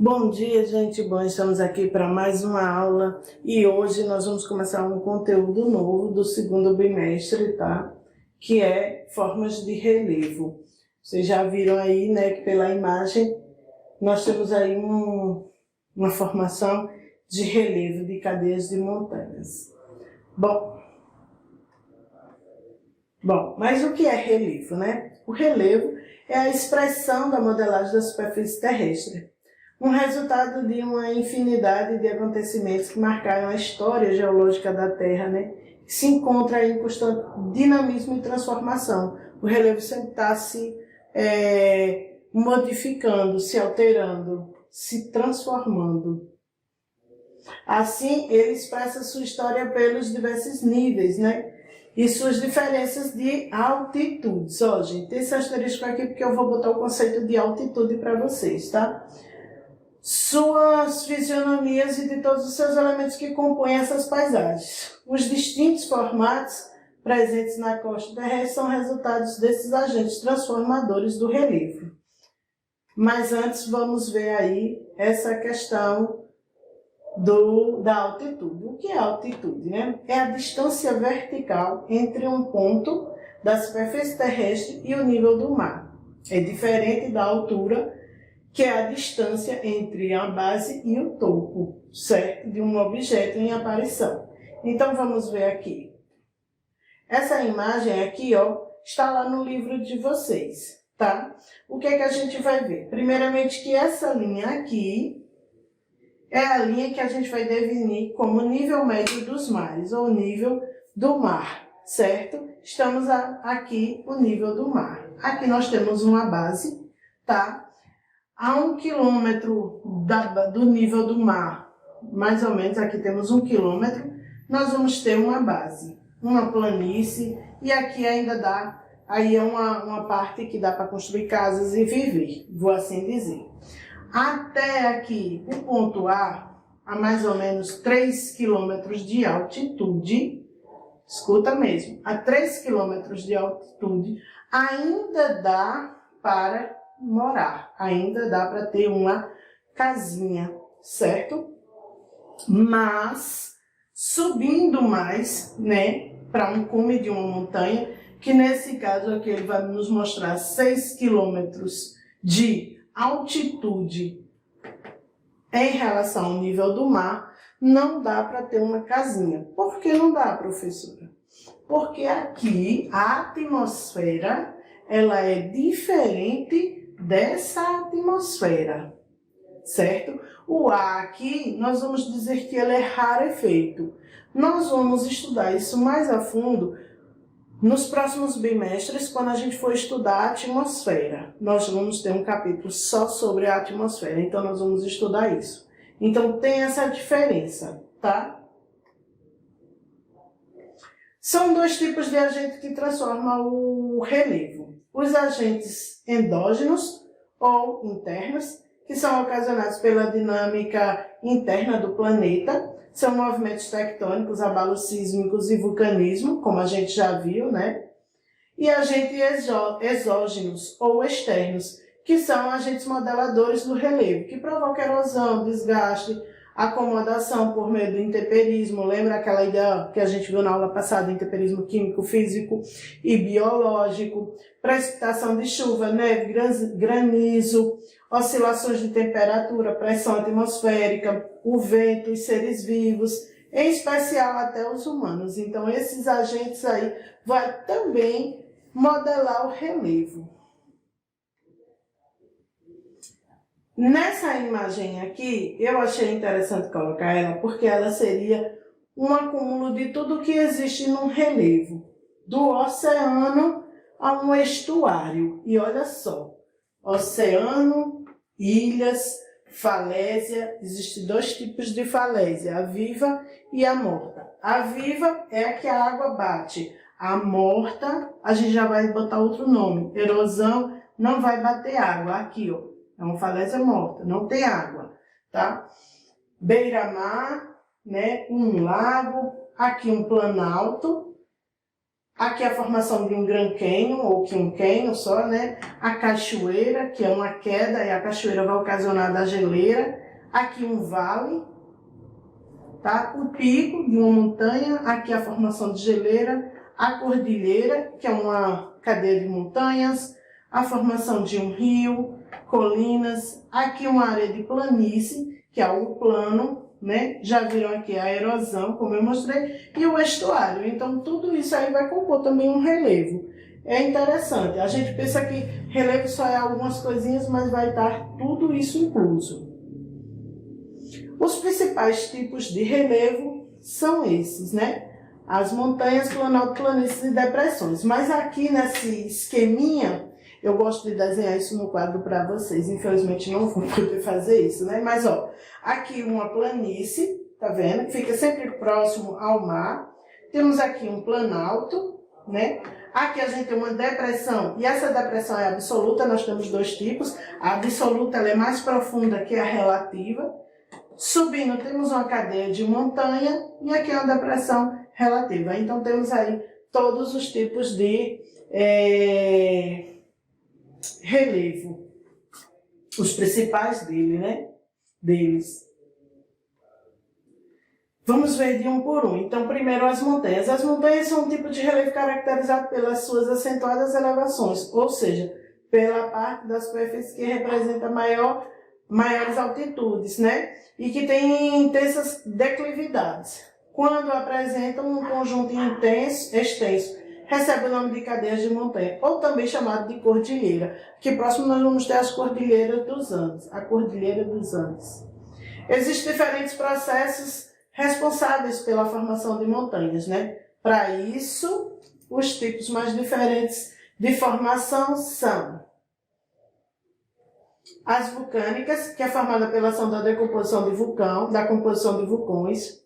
Bom dia, gente. Bom, estamos aqui para mais uma aula e hoje nós vamos começar um conteúdo novo do segundo bimestre, tá? Que é formas de relevo. Vocês já viram aí, né, que pela imagem nós temos aí uma formação de relevo de cadeias de montanhas. Mas o que é relevo, né? O relevo é a expressão da modelagem da superfície terrestre, um resultado de uma infinidade de acontecimentos que marcaram a história geológica da Terra, né? Que se encontra em constante dinamismo e transformação. O relevo sempre está se modificando, se alterando, se transformando. Assim, ele expressa sua história pelos diversos níveis, né? E suas diferenças de altitudes. Ó, gente, esse asterisco aqui porque eu vou botar o conceito de altitude para vocês, tá? Suas fisionomias e de todos os seus elementos que compõem essas paisagens. Os distintos formatos presentes na costa terrestre são resultados desses agentes transformadores do relevo. Mas antes vamos ver aí essa questão da altitude. O que é altitude, né? É a distância vertical entre um ponto da superfície terrestre e o nível do mar. É diferente da altura, que é a distância entre a base e o topo, certo? De um objeto em aparição. Então vamos ver aqui. Essa imagem aqui, ó, está lá no livro de vocês, tá? O que é que a gente vai ver? Primeiramente que essa linha aqui é a linha que a gente vai definir como nível médio dos mares, ou nível do mar, certo? Estamos aqui o nível do mar. Aqui nós temos uma base, tá? A 1 quilômetro do nível do mar, mais ou menos, aqui temos 1 quilômetro, nós vamos ter uma base, uma planície, e aqui ainda dá, aí é uma parte que dá para construir casas e viver, vou assim dizer. Até aqui, o ponto A mais ou menos 3 quilômetros de altitude, escuta mesmo, a 3 quilômetros de altitude, ainda dá para morar, ainda dá para ter uma casinha, certo? Mas, subindo mais, né, para um cume de uma montanha, que nesse caso aqui ele vai nos mostrar 6 quilômetros de altitude em relação ao nível do mar, não dá para ter uma casinha. Por que não dá, professora? Porque aqui a atmosfera, ela é diferente dessa atmosfera, certo? O ar aqui, nós vamos dizer que ele é rarefeito. Nós vamos estudar isso mais a fundo nos próximos bimestres, quando a gente for estudar a atmosfera. Nós vamos ter um capítulo só sobre a atmosfera, então nós vamos estudar isso. Então tem essa diferença, tá? São dois tipos de agente que transformam o relevo. Os agentes endógenos ou internos, que são ocasionados pela dinâmica interna do planeta, são movimentos tectônicos, abalos sísmicos e vulcanismo, como a gente já viu, né? E agentes exógenos ou externos, que são agentes modeladores do relevo, que provocam erosão, desgaste, acomodação por meio do intemperismo. Lembra aquela ideia que a gente viu na aula passada, intemperismo químico, físico e biológico, precipitação de chuva, neve, granizo, oscilações de temperatura, pressão atmosférica, o vento, os seres vivos, em especial até os humanos. Então, esses agentes aí vão também modelar o relevo. Nessa imagem aqui, eu achei interessante colocar ela, porque ela seria um acúmulo de tudo que existe num relevo, do oceano a um estuário. E olha só, oceano, ilhas, falésia, existem dois tipos de falésia, a viva e a morta. A viva é a que a água bate, a morta, a gente já vai botar outro nome, erosão, não vai bater água, aqui ó, é uma falésia morta, não tem água, tá? Beira-mar, né, um lago, aqui um planalto, Aqui a formação de um Grand Canyon, ou que um canyon só, né? A cachoeira, que é uma queda, e a cachoeira vai ocasionar da geleira. Aqui um vale, tá? O pico de uma montanha, aqui a formação de geleira. A cordilheira, que é uma cadeia de montanhas. A formação de um rio, colinas. Aqui uma área de planície, que é algo plano, né? Já viram aqui a erosão, como eu mostrei, e o estuário. Então, tudo isso aí vai compor também um relevo. É interessante. A gente pensa que relevo só é algumas coisinhas, mas vai estar tudo isso incluso. Os principais tipos de relevo são esses, né? As montanhas, planalto, planícies e depressões. Mas aqui nesse esqueminha, eu gosto de desenhar isso no quadro para vocês. Infelizmente não vou poder fazer isso, né? Mas, ó, aqui uma planície, tá vendo? Fica sempre próximo ao mar. Temos aqui um planalto, né? Aqui a gente tem uma depressão, e essa depressão é absoluta, nós temos dois tipos. A absoluta ela é mais profunda que a relativa. Subindo temos uma cadeia de montanha, e aqui é uma depressão relativa. Então temos aí todos os tipos de relevo, os principais deles. Vamos ver de um por um. Então, primeiro as montanhas. As montanhas são um tipo de relevo caracterizado pelas suas acentuadas elevações, ou seja, pela parte da superfície que representa maiores altitudes, né? E que tem intensas declividades. Quando apresentam um conjunto extenso, recebe o nome de cadeias de montanha, ou também chamado de cordilheira. Aqui próximo nós vamos ter as cordilheiras dos Andes, a Cordilheira dos Andes. Existem diferentes processos responsáveis pela formação de montanhas, né? Para isso, os tipos mais diferentes de formação são as vulcânicas, que é formada pela ação da decomposição de vulcão, da composição de vulcões.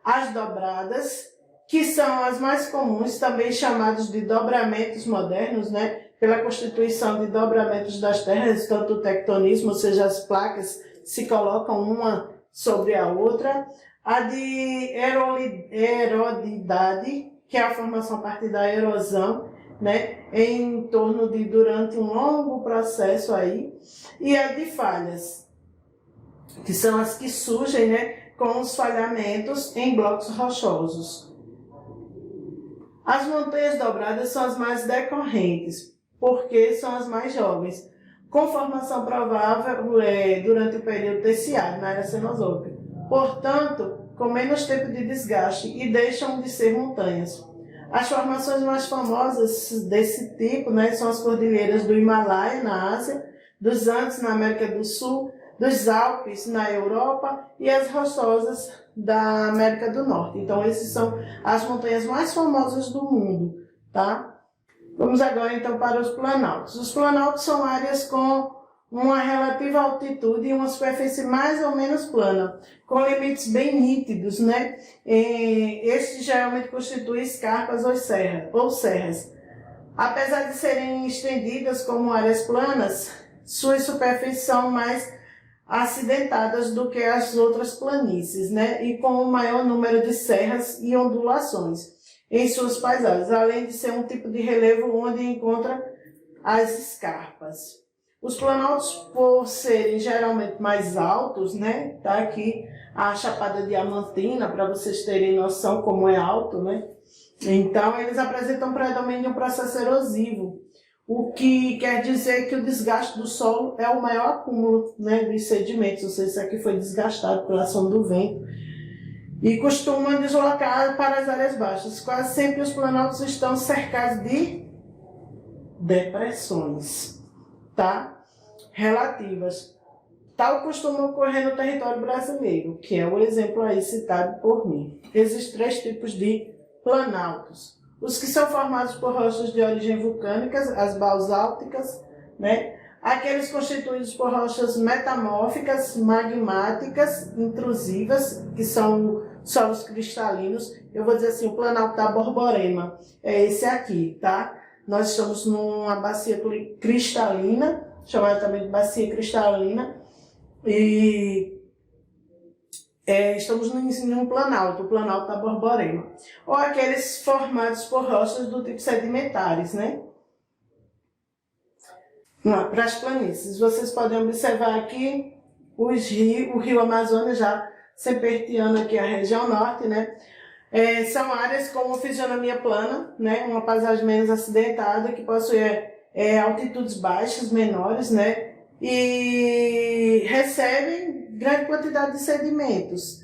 As dobradas, que são as mais comuns, também chamadas de dobramentos modernos, né? Pela constituição de dobramentos das terras, tanto o tectonismo, ou seja, as placas se colocam uma sobre a outra. A de erodidade, que é a formação a partir da erosão, né? Em torno de durante um longo processo aí. E a de falhas, que são as que surgem, né? Com os falhamentos em blocos rochosos. As montanhas dobradas são as mais decorrentes, porque são as mais jovens, com formação provável durante o período terciário, na era cenozoica. Portanto, com menos tempo de desgaste e deixam de ser montanhas. As formações mais famosas desse tipo, né, são as cordilheiras do Himalaia, na Ásia, dos Andes, na América do Sul, dos Alpes, na Europa, e as rochosas da América do Norte. Então, essas são as montanhas mais famosas do mundo, tá? Vamos agora, então, para os planaltos. Os planaltos são áreas com uma relativa altitude e uma superfície mais ou menos plana, com limites bem nítidos, né? Estes geralmente constituem escarpas ou serras. Apesar de serem estendidas como áreas planas, suas superfícies são mais acidentadas do que as outras planícies, né? E com um maior número de serras e ondulações em suas paisagens, além de ser um tipo de relevo onde encontra as escarpas. Os planaltos, por serem geralmente mais altos, né? Tá aqui a Chapada Diamantina, para vocês terem noção como é alto, né? Então, eles apresentam predomínio de um processo erosivo, o que quer dizer que o desgaste do solo é o maior acúmulo, né, dos sedimentos, ou seja, isso aqui foi desgastado pela ação do vento, e costumam deslocar para as áreas baixas. Quase sempre os planaltos estão cercados de depressões, tá? Relativas. Tal costuma ocorrer no território brasileiro, que é o exemplo aí citado por mim. Existem 3 tipos de planaltos. Os que são formados por rochas de origem vulcânica, as basálticas, né? Aqueles constituídos por rochas metamórficas, magmáticas, intrusivas, que são solos cristalinos. Eu vou dizer assim, o planalto da Borborema é esse aqui, tá? Nós estamos numa bacia cristalina, chamada também de bacia cristalina, e estamos no planalto, o planalto da Borborema, ou aqueles formados por rochas do tipo sedimentares, né? Para as planícies, vocês podem observar aqui o rio Amazonas, já serpenteando aqui a região norte, né? São áreas com uma fisionomia plana, né? Uma paisagem menos acidentada, que possui altitudes baixas, menores, né? E recebem grande quantidade de sedimentos.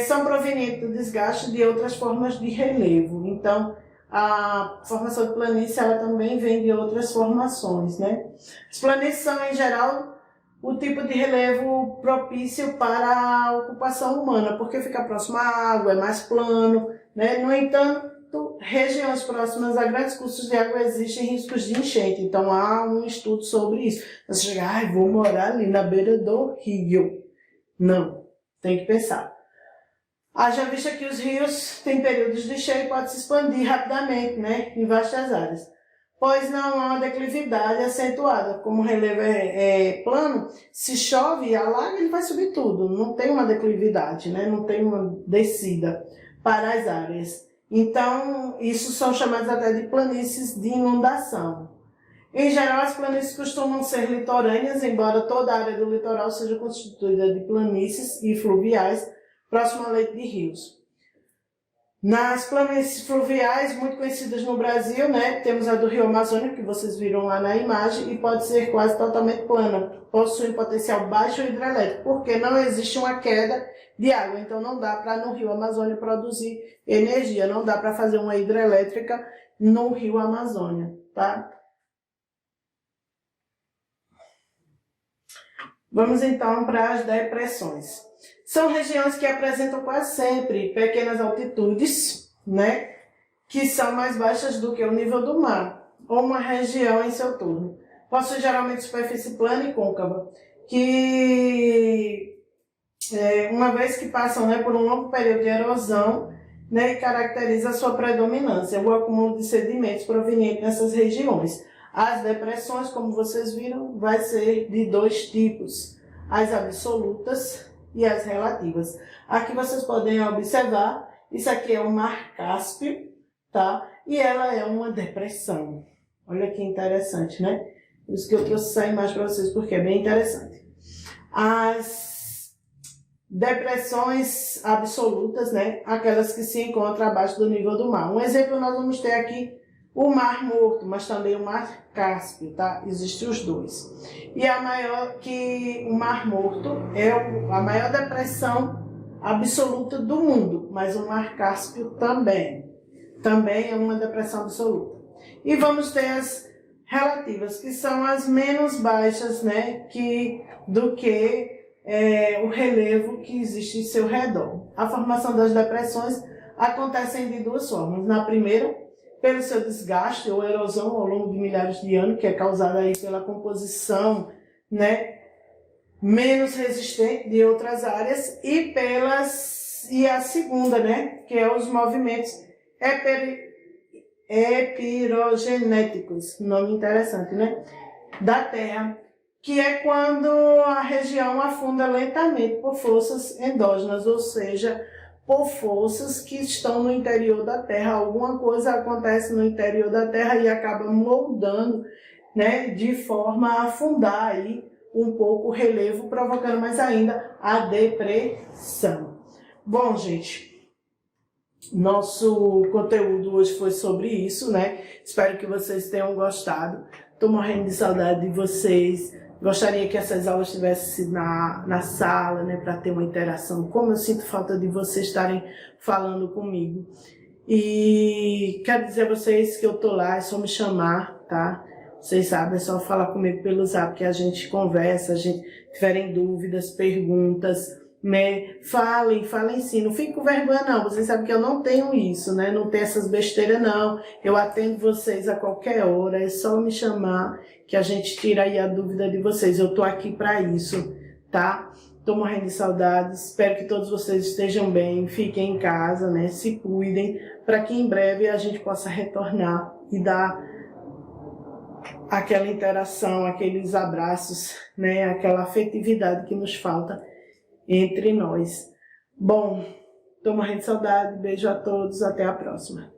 São provenientes do desgaste de outras formas de relevo. Então, a formação de planície ela também vem de outras formações, né? As planícies são, em geral, o tipo de relevo propício para a ocupação humana, porque fica próximo à água, é mais plano, né? No entanto, regiões próximas a grandes cursos de água existem riscos de enchente, então há um estudo sobre isso. Você chega, vou morar ali na beira do rio. Não, tem que pensar. Haja vista que os rios têm períodos de cheio e podem se expandir rapidamente, né, em vastas áreas, pois não há uma declividade acentuada. Como o relevo é plano, se chove e alaga, ele vai subir tudo, não tem uma declividade, né, não tem uma descida para as áreas. Então, isso são chamados até de planícies de inundação. Em geral, as planícies costumam ser litorâneas, embora toda a área do litoral seja constituída de planícies e fluviais, próximo a leito de rios. Nas planícies fluviais, muito conhecidas no Brasil, né, temos a do Rio Amazonas, que vocês viram lá na imagem, e pode ser quase totalmente plana. Possui um potencial baixo hidrelétrico, porque não existe uma queda de água, então não dá para no Rio Amazônia produzir energia, não dá para fazer uma hidrelétrica no Rio Amazônia, tá? Vamos então para as depressões. São regiões que apresentam quase sempre pequenas altitudes, né, que são mais baixas do que o nível do mar, ou uma região em seu torno. Possui geralmente superfície plana e côncava, que uma vez que passam, né, por um longo período de erosão, né, e caracteriza a sua predominância, o acúmulo de sedimentos provenientes dessas regiões. As depressões, como vocês viram, vai ser de dois tipos, as absolutas e as relativas. Aqui vocês podem observar, isso aqui é o Mar Cáspio, tá? E ela é uma depressão. Olha que interessante, né? Por isso que eu trouxe essa imagem para vocês, porque é bem interessante. As depressões absolutas, né? Aquelas que se encontram abaixo do nível do mar. Um exemplo nós vamos ter aqui o Mar Morto, mas também o Mar Cáspio, tá? Existem os dois. E a maior que o Mar Morto é a maior depressão absoluta do mundo, mas o Mar Cáspio também é uma depressão absoluta. E vamos ter as relativas, que são as menos baixas, né, do que o relevo que existe em seu redor. A formação das depressões acontece de duas formas. Na primeira, pelo seu desgaste ou erosão ao longo de milhares de anos, que é causada aí pela composição, né, menos resistente de outras áreas, e a segunda, né, que é os movimentos epirogenéticos, nome interessante, né, da Terra, que é quando a região afunda lentamente por forças endógenas, ou seja, por forças que estão no interior da Terra. Alguma coisa acontece no interior da Terra e acaba moldando, né, de forma a afundar aí um pouco o relevo, provocando mais ainda a depressão. Bom, gente, nosso conteúdo hoje foi sobre isso, né? Espero que vocês tenham gostado. Estou morrendo de saudade de vocês. Gostaria que essas aulas tivessem sido na sala, né, para ter uma interação. Como eu sinto falta de vocês estarem falando comigo. E quero dizer a vocês que eu tô lá, é só me chamar, tá? Vocês sabem, é só falar comigo pelo Zap que a gente conversa, a gente tiverem dúvidas, perguntas, né? Falem sim, não fiquem com vergonha não, vocês sabem que eu não tenho isso, né? Não tenho essas besteiras não, eu atendo vocês a qualquer hora, é só me chamar que a gente tira aí a dúvida de vocês, eu tô aqui para isso, tá? Tô morrendo de saudades, espero que todos vocês estejam bem, fiquem em casa, né? Se cuidem, para que em breve a gente possa retornar e dar aquela interação, aqueles abraços, né? Aquela afetividade que nos falta entre nós. Bom, tô morrendo de saudade, beijo a todos, até a próxima.